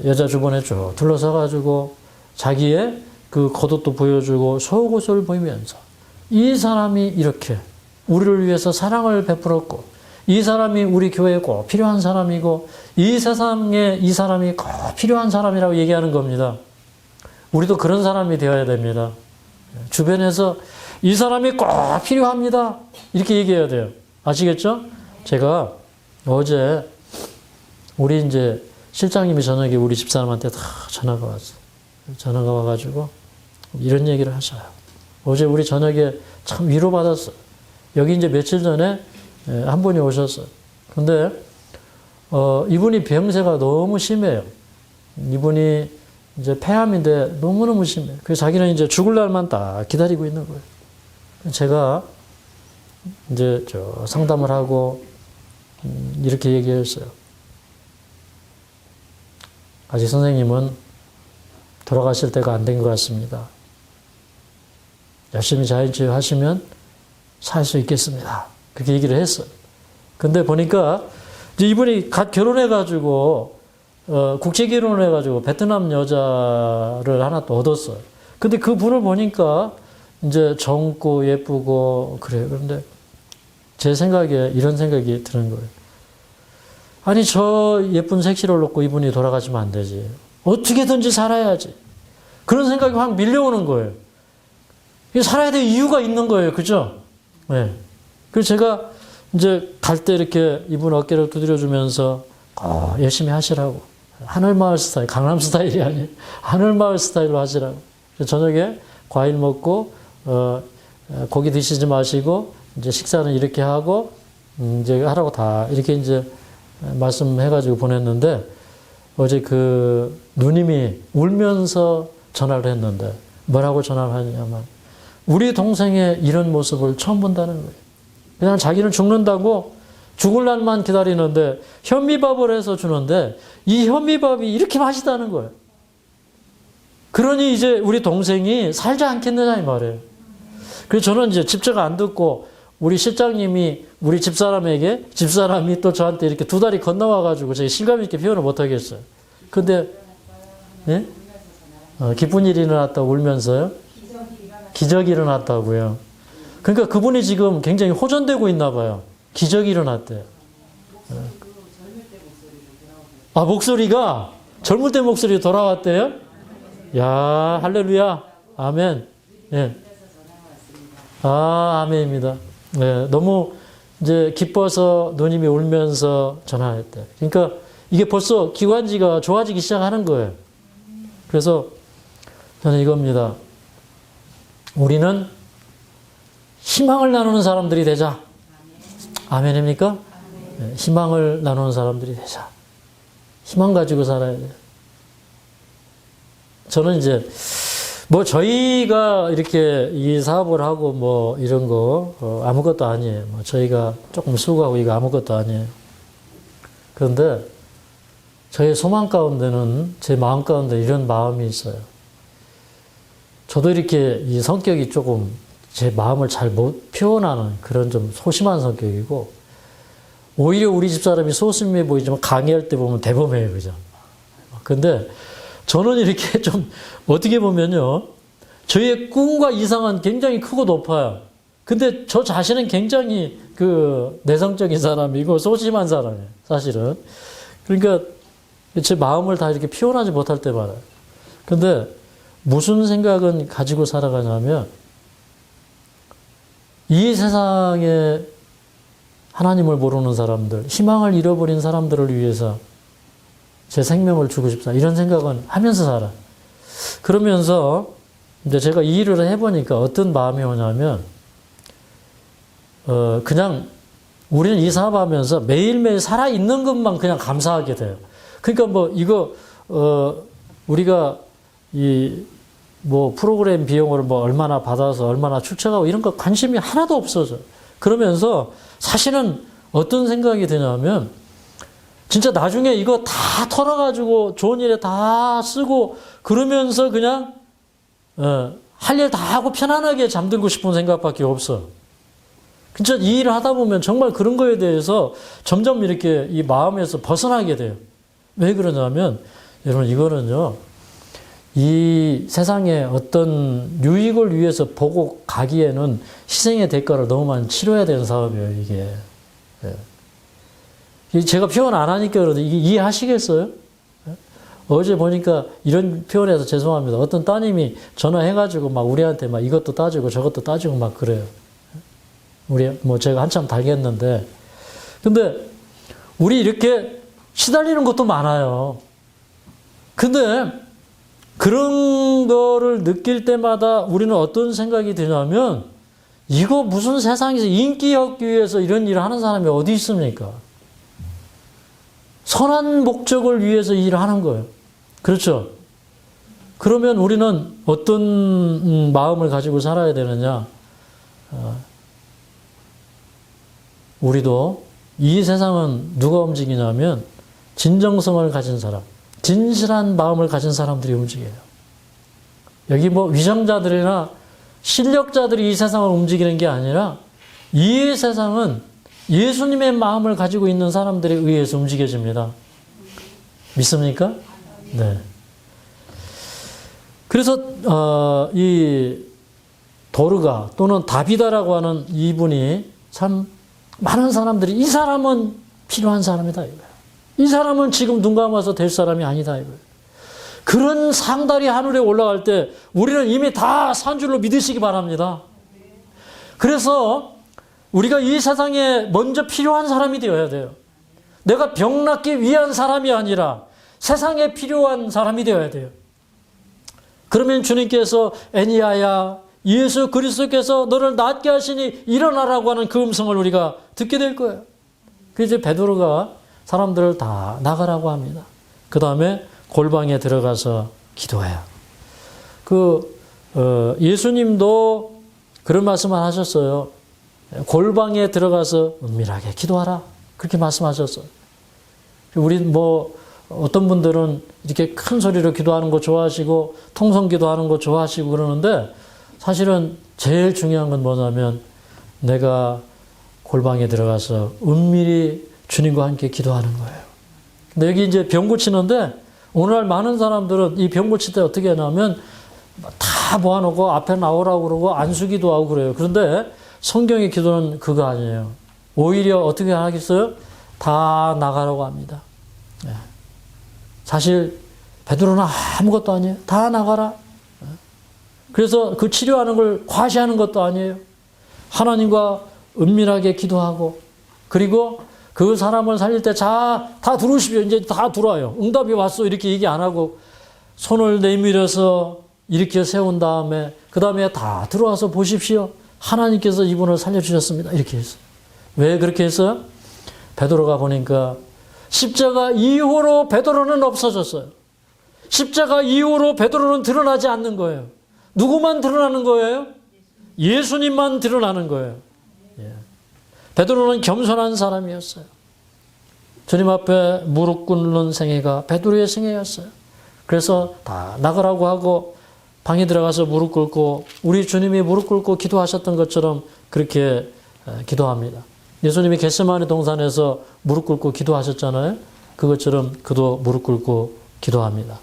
여자 주변에 쭉 둘러서 가지고 자기의 그 겉옷도 보여주고 속옷을 보이면서 이 사람이 이렇게 우리를 위해서 사랑을 베풀었고 이 사람이 우리 교회에 꼭 필요한 사람이고 이 세상에 이 사람이 꼭 필요한 사람이라고 얘기하는 겁니다. 우리도 그런 사람이 되어야 됩니다. 주변에서 이 사람이 꼭 필요합니다. 이렇게 얘기해야 돼요. 아시겠죠? 제가 어제 우리 이제 실장님이 저녁에 우리 집사람한테 다 전화가 왔어요. 전화가 와가지고 이런 얘기를 하셔요. 어제 우리 저녁에 참 위로받았어요. 여기 이제 며칠 전에 한 분이 오셨어요. 근데 이분이 병세가 너무 심해요. 이분이 이제 폐암인데 너무너무 심해요. 그래서 자기는 이제 죽을 날만 딱 기다리고 있는 거예요. 제가 이제 상담을 하고 이렇게 얘기했어요. 아직 선생님은 돌아가실 때가 안 된 것 같습니다. 열심히 자율치유하시면 살 수 있겠습니다. 그렇게 얘기를 했어요. 근데 보니까 이제 이분이 갓 결혼해가지고 국제 결혼을 해가지고 베트남 여자를 하나 또 얻었어요. 근데 그 분을 보니까 이제 젊고 예쁘고 그래요. 그런데 제 생각에 이런 생각이 드는 거예요. 아니, 저 예쁜 색시를 놓고 이분이 돌아가시면 안 되지. 어떻게든지 살아야지. 그런 생각이 확 밀려오는 거예요. 살아야 될 이유가 있는 거예요. 그죠? 네. 그래서 제가 이제 갈 때 이렇게 이분 어깨를 두드려주면서 열심히 하시라고. 하늘마을 스타일, 강남 스타일이 아니에요. 하늘마을 스타일로 하시라고. 저녁에 과일 먹고 고기 드시지 마시고 이제 식사는 이렇게 하고 이제 하라고 다 이렇게 이제 말씀해가지고 보냈는데 어제 그 누님이 울면서 전화를 했는데 뭐라고 전화를 하냐면 우리 동생의 이런 모습을 처음 본다는 거예요. 그냥 자기는 죽는다고 죽을 날만 기다리는데 현미밥을 해서 주는데 이 현미밥이 이렇게 맛있다는 거예요. 그러니 이제 우리 동생이 살지 않겠느냐 이 말이에요. 그래서 저는 이제 직접 안 듣고 우리 실장님이 우리 집사람이 또 저한테 이렇게 두 다리 건너와가지고 제가 실감 있게 표현을 못 하겠어요. 근데, 예? 기쁜 일이 일어났다고 울면서요? 기적이 일어났다고요. 그러니까 그분이 지금 굉장히 호전되고 있나 봐요. 기적이 일어났대요. 목소리가 젊을 때 목소리 돌아왔대요? 야, 할렐루야. 아멘. 예. 아멘입니다. 네, 너무 이제 기뻐서 누님이 울면서 전화했대. 그러니까 이게 벌써 기관지가 좋아지기 시작하는 거예요. 그래서 저는 이겁니다. 우리는 희망을 나누는 사람들이 되자. 아멘입니까? 네, 희망을 나누는 사람들이 되자. 희망 가지고 살아야 돼요. 저는 이제 저희가 이렇게 이 사업을 하고 이런 거 아무것도 아니에요. 저희가 조금 수고하고 이거 아무것도 아니에요. 그런데 저의 소망 가운데는 제 마음 가운데 이런 마음이 있어요. 저도 이렇게 이 성격이 조금 제 마음을 잘 못 표현하는 그런 좀 소심한 성격이고 오히려 우리 집사람이 소심해 보이지만 강의할 때 보면 대범해요. 그죠? 근데 저는 이렇게 좀 어떻게 보면요. 저의 꿈과 이상은 굉장히 크고 높아요. 근데 저 자신은 굉장히 내성적인 사람이고 소심한 사람이에요. 사실은. 그러니까 제 마음을 다 이렇게 표현하지 못할 때 많아요. 근데 무슨 생각은 가지고 살아가냐면 이 세상에 하나님을 모르는 사람들, 희망을 잃어버린 사람들을 위해서 제 생명을 주고 싶다. 이런 생각은 하면서 살아. 그러면서 이제 제가 이 일을 해보니까 어떤 마음이 오냐면, 그냥 우리는 이 사업하면서 매일매일 살아있는 것만 그냥 감사하게 돼요. 그러니까 우리가 프로그램 비용을 얼마나 받아서 얼마나 출첵하고 이런 거 관심이 하나도 없어져. 그러면서 사실은 어떤 생각이 드냐면, 진짜 나중에 이거 다 털어가지고 좋은 일에 다 쓰고 그러면서 그냥 할 일 다 하고 편안하게 잠들고 싶은 생각밖에 없어. 진짜 이 일을 하다 보면 정말 그런 거에 대해서 점점 이렇게 이 마음에서 벗어나게 돼요. 왜 그러냐면 여러분 이거는요. 이 세상에 어떤 유익을 위해서 보고 가기에는 희생의 대가를 너무 많이 치러야 되는 사업이에요. 이게. 제가 표현 안 하니까 그러는데 이게 이해하시겠어요? 어제 보니까 이런 표현해서 죄송합니다. 어떤 따님이 전화해가지고 우리한테 이것도 따지고 저것도 따지고 그래요. 제가 한참 달겠는데. 근데 우리 이렇게 시달리는 것도 많아요. 근데 그런 거를 느낄 때마다 우리는 어떤 생각이 드냐면 이거 무슨 세상에서 인기 얻기 위해서 이런 일을 하는 사람이 어디 있습니까? 선한 목적을 위해서 일을 하는 거예요. 그렇죠? 그러면 우리는 어떤 마음을 가지고 살아야 되느냐? 우리도 이 세상은 누가 움직이냐면 진정성을 가진 사람, 진실한 마음을 가진 사람들이 움직여요. 여기 위정자들이나 실력자들이 이 세상을 움직이는 게 아니라 이 세상은 예수님의 마음을 가지고 있는 사람들에 의해서 움직여집니다. 믿습니까? 네. 그래서 도르가 또는 다비다라고 하는 이분이 참 많은 사람들이 이 사람은 필요한 사람이다 이거예요. 이 사람은 지금 눈 감아서 될 사람이 아니다 이거예요. 그런 상달이 하늘에 올라갈 때 우리는 이미 다 산 줄로 믿으시기 바랍니다. 그래서 우리가 이 세상에 먼저 필요한 사람이 되어야 돼요. 내가 병 낫기 위한 사람이 아니라 세상에 필요한 사람이 되어야 돼요. 그러면 주님께서 애니야야 예수 그리스도께서 너를 낫게 하시니 일어나라고 하는 그 음성을 우리가 듣게 될 거예요. 그래서 베드로가 사람들을 다 나가라고 합니다. 그 다음에 골방에 들어가서 기도해요. 예수님도 그런 말씀을 하셨어요. 골방에 들어가서 은밀하게 기도하라. 그렇게 말씀하셨어요. 우리 어떤 분들은 이렇게 큰 소리로 기도하는 거 좋아하시고 통성 기도하는 거 좋아하시고 그러는데 사실은 제일 중요한 건 뭐냐면 내가 골방에 들어가서 은밀히 주님과 함께 기도하는 거예요. 근데 여기 이제 병 고치는데 오늘날 많은 사람들은 이 병 고칠 때 어떻게 하냐면 다 모아놓고 앞에 나오라고 그러고 안수기도 하고 그래요. 그런데 성경의 기도는 그거 아니에요. 오히려 어떻게 하겠어요? 다 나가라고 합니다. 사실 베드로는 아무것도 아니에요. 다 나가라. 그래서 그 치료하는 걸 과시하는 것도 아니에요. 하나님과 은밀하게 기도하고 그리고 그 사람을 살릴 때 다 들어오십시오. 이제 다 들어와요. 응답이 왔어. 이렇게 얘기 안 하고 손을 내밀어서 일으켜 세운 다음에 그 다음에 다 들어와서 보십시오. 하나님께서 이분을 살려주셨습니다. 이렇게 했어요. 왜 그렇게 했어요? 베드로가 보니까 십자가 이후로 베드로는 없어졌어요. 십자가 이후로 베드로는 드러나지 않는 거예요. 누구만 드러나는 거예요? 예수님만 드러나는 거예요. 베드로는 겸손한 사람이었어요. 주님 앞에 무릎 꿇는 생애가 베드로의 생애였어요. 그래서 다 나가라고 하고 방에 들어가서 무릎 꿇고 우리 주님이 무릎 꿇고 기도하셨던 것처럼 그렇게 기도합니다. 예수님이 겟세마네 동산에서 무릎 꿇고 기도하셨잖아요. 그것처럼 그도 무릎 꿇고 기도합니다.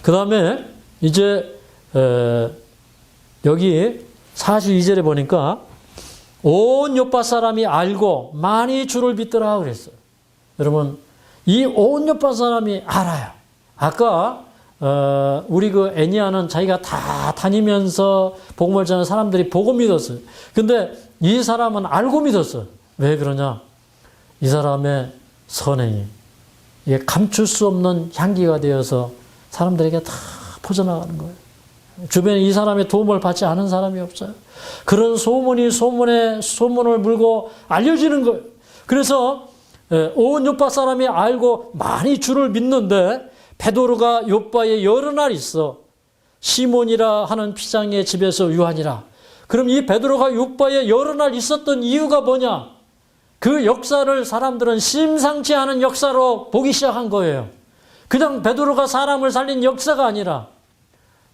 그 다음에 이제 여기 42절에 보니까 온 요파 사람이 알고 많이 주를 믿더라 그랬어요. 여러분 이 온 요파 사람이 알아요. 아까 우리 그 애니야는 자기가 다 다니면서 복음을 전하는 사람들이 보고 믿었어요. 근데 이 사람은 알고 믿었어요. 왜 그러냐? 이 사람의 선행이 이게 감출 수 없는 향기가 되어서 사람들에게 다 퍼져나가는 거예요. 주변에 이 사람의 도움을 받지 않은 사람이 없어요. 그런 소문이 소문을 물고 알려지는 거예요. 그래서 온 요파 사람이 알고 많이 주를 믿는데 베드로가 요파에 여러 날 있어. 시몬이라 하는 피장의 집에서 유하니라. 그럼 이 베드로가 요파에 여러 날 있었던 이유가 뭐냐? 그 역사를 사람들은 심상치 않은 역사로 보기 시작한 거예요. 그냥 베드로가 사람을 살린 역사가 아니라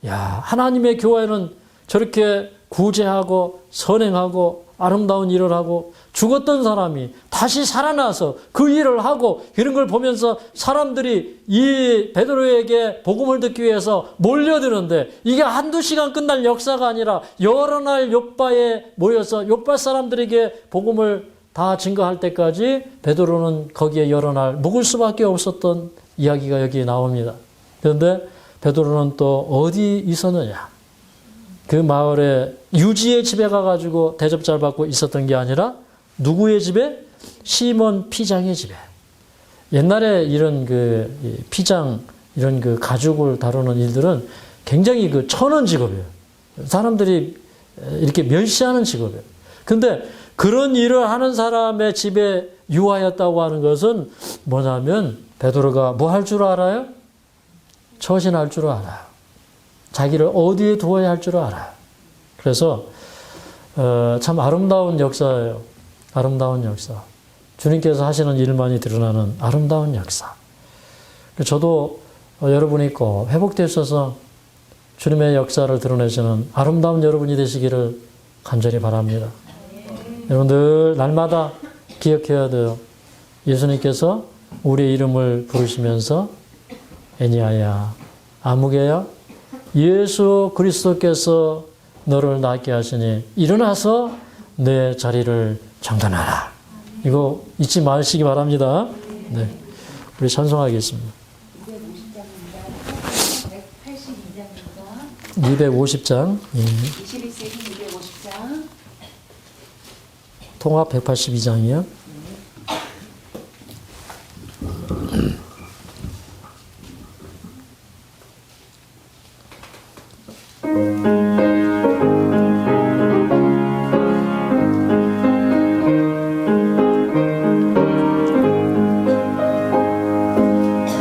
하나님의 교회는 저렇게 구제하고 선행하고 아름다운 일을 하고 죽었던 사람이 다시 살아나서 그 일을 하고 이런 걸 보면서 사람들이 이 베드로에게 복음을 듣기 위해서 몰려드는데 이게 한두 시간 끝날 역사가 아니라 여러 날 요빠에 모여서 요빠 사람들에게 복음을 다 증거할 때까지 베드로는 거기에 여러 날 묵을 수밖에 없었던 이야기가 여기 나옵니다. 그런데 베드로는 또 어디 있었느냐? 그 마을에 유지의 집에 가가지고 대접 잘 받고 있었던 게 아니라 누구의 집에? 시몬 피장의 집에. 옛날에 이런 그 피장, 이런 그 가죽을 다루는 일들은 굉장히 그 천원 직업이에요. 사람들이 이렇게 멸시하는 직업이에요. 근데 그런 일을 하는 사람의 집에 유하였다고 하는 것은 뭐냐면 베드로가 뭐 할 줄 알아요? 처신할 줄 알아요. 자기를 어디에 두어야 할 줄 알아요. 그래서 참 아름다운 역사예요. 아름다운 역사. 주님께서 하시는 일만이 드러나는 아름다운 역사. 저도 여러분이 꼭 회복되셔서 주님의 역사를 드러내시는 아름다운 여러분이 되시기를 간절히 바랍니다. 여러분들 날마다 기억해야 돼요. 예수님께서 우리의 이름을 부르시면서 애니야야, 아무개야, 예수 그리스도께서 너를 낫게 하시니 일어나서 내 자리를 정돈하라. 이거 잊지 마시기 바랍니다. 네, 우리 찬송하겠습니다. 252장. 21세기 250장. 통합 182장이요.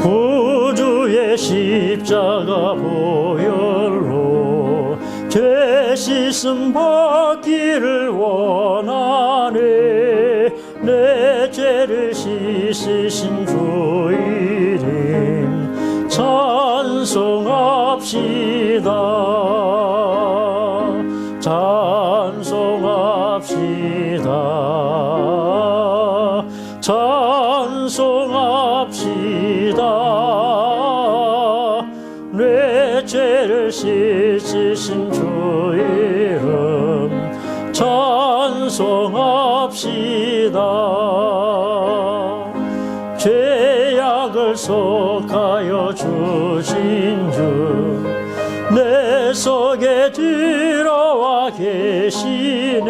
구주의 십자가 보혈로 죄 씻음 받기를 원하네. 내 죄를 씻으신 주 이름 찬송합시다. 찬송합시다. 찬송합시다. 내 죄를 씻으신 주 이름 찬송합시다. 죄악을 속하여 주신 주 내 속에 들어와 계시네.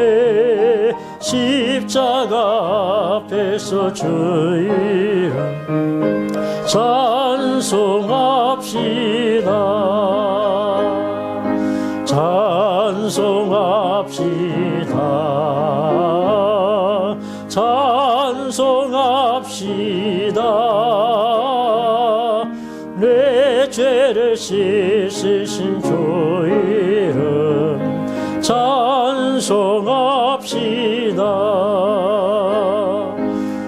십자가 앞에서 주 이름 찬송합시다. 찬송합시다. 찬송합시다. 내 죄를 씻으신 주 이름 찬송합시다.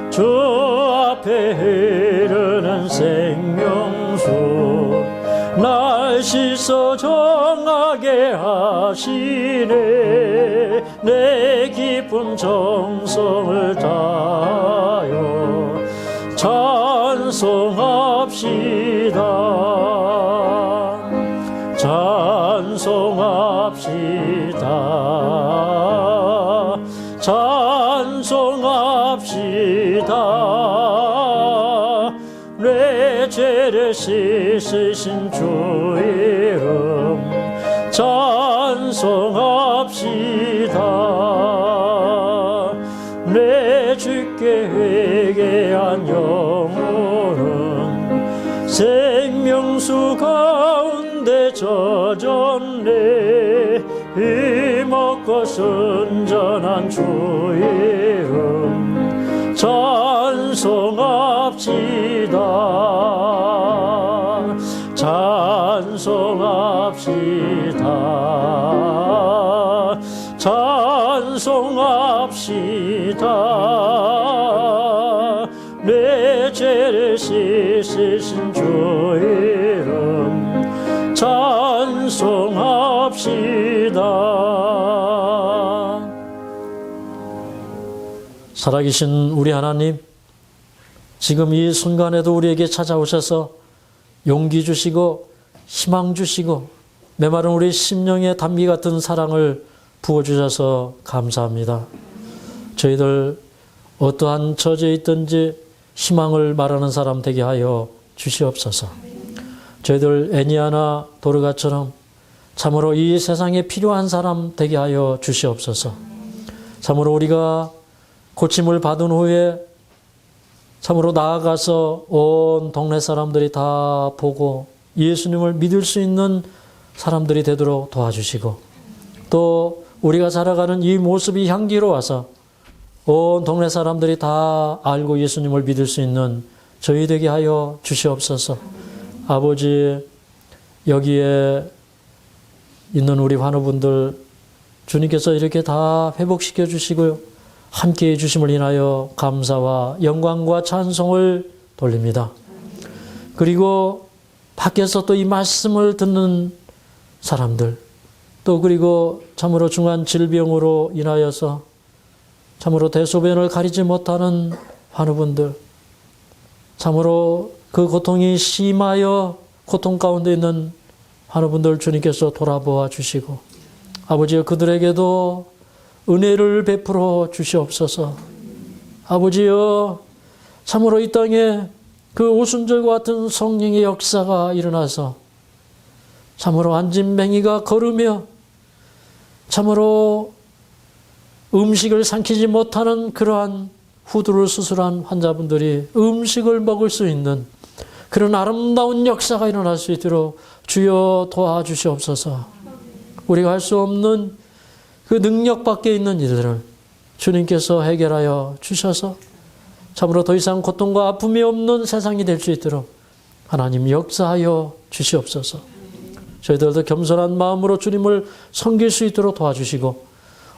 주 앞에 흐르는 생명수 날 씻어 정하게 하시네. 내 기쁨 정성을 다하여 찬송합시다. 찬송합시다. 찬송합시다. 내 죄를 씻으신 주 이름 찬송합시다. 내 주께 회개한 영혼은 생명수 가운데 젖었네. 힘없고 순전한 주 이름 찬송합시다. 찬송합시다. 찬송합시다. 내 죄를 씻으신 주 이름 찬송합시다. 살아계신 우리 하나님, 지금 이 순간에도 우리에게 찾아오셔서 용기 주시고 희망 주시고 메마른 우리 심령의 단비 같은 사랑을 부어주셔서 감사합니다. 저희들 어떠한 처지에 있든지 희망을 말하는 사람 되게 하여 주시옵소서. 저희들 애니아나 도르가처럼 참으로 이 세상에 필요한 사람 되게 하여 주시옵소서. 참으로 우리가 고침을 받은 후에 참으로 나아가서 온 동네 사람들이 다 보고 예수님을 믿을 수 있는 사람들이 되도록 도와주시고, 또 우리가 살아가는 이 모습이 향기로워서 온 동네 사람들이 다 알고 예수님을 믿을 수 있는 저희 되게 하여 주시옵소서. 아버지, 여기에 있는 우리 환우분들 주님께서 이렇게 다 회복시켜 주시고요, 함께해 주심을 인하여 감사와 영광과 찬송을 돌립니다. 그리고 밖에서 또 이 말씀을 듣는 사람들, 또 그리고 참으로 중한 질병으로 인하여서 참으로 대소변을 가리지 못하는 환우분들, 참으로 그 고통이 심하여 고통 가운데 있는 환우분들 주님께서 돌아보아 주시고, 아버지여 그들에게도 은혜를 베풀어 주시옵소서. 아버지여 참으로 이 땅에 그 오순절과 같은 성령의 역사가 일어나서 참으로 안진뱅이가 걸으며 참으로 음식을 삼키지 못하는 그러한 후두를 수술한 환자분들이 음식을 먹을 수 있는 그런 아름다운 역사가 일어날 수 있도록 주여 도와주시옵소서. 우리가 할 수 없는 그 능력 밖에 있는 일들을 주님께서 해결하여 주셔서 참으로 더 이상 고통과 아픔이 없는 세상이 될 수 있도록 하나님 역사하여 주시옵소서. 저희들도 겸손한 마음으로 주님을 섬길 수 있도록 도와주시고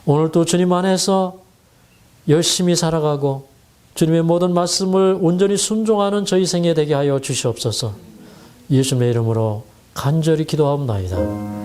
오늘도 주님 안에서 열심히 살아가고 주님의 모든 말씀을 온전히 순종하는 저희 생애 되게 하여 주시옵소서. 예수님의 이름으로 간절히 기도하옵나이다.